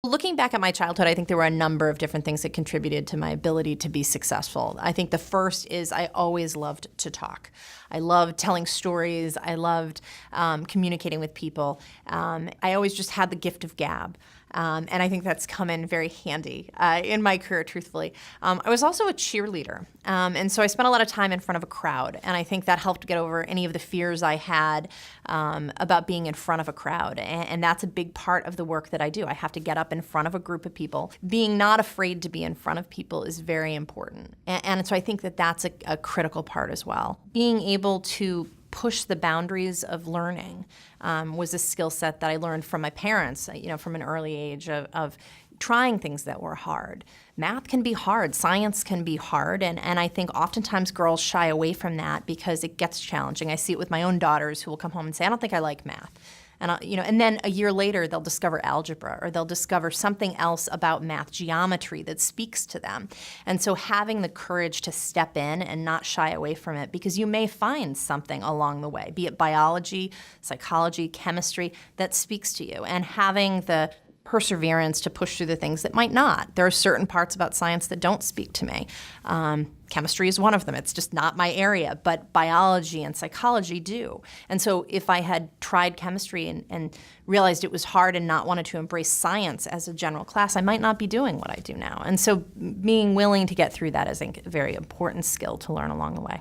Looking back at my childhood, I think there were a number of different things that contributed to my ability to be successful. I think the first is I always loved to talk. I loved telling stories. I loved communicating with people. I always just had the gift of gab. And I think that's come in very handy in my career, truthfully. I was also a cheerleader. And so I spent a lot of time in front of a crowd. And I think that helped get over any of the fears I had about being in front of a crowd. And that's a big part of the work that I do. I have to get up in front of a group of people. Being not afraid to be in front of people is very important. And so I think that that's a critical part as well. Being able to push the boundaries of learning was a skill set that I learned from my parents, from an early age of trying things that were hard. Math can be hard, science can be hard, and I think oftentimes girls shy away from that because it gets challenging. I see it with my own daughters who will come home and say, I don't think I like math. And then a year later, they'll discover algebra or they'll discover something else about math, geometry that speaks to them. And so having the courage to step in and not shy away from it, because you may find something along the way, be it biology, psychology, chemistry, that speaks to you. And having the perseverance to push through the things that might not. There are certain parts about science that don't speak to me. Chemistry is one of them. It's just not my area, but biology and psychology do. And so if I had tried chemistry and realized it was hard and not wanted to embrace science as a general class, I might not be doing what I do now. And so being willing to get through that is, I think, a very important skill to learn along the way.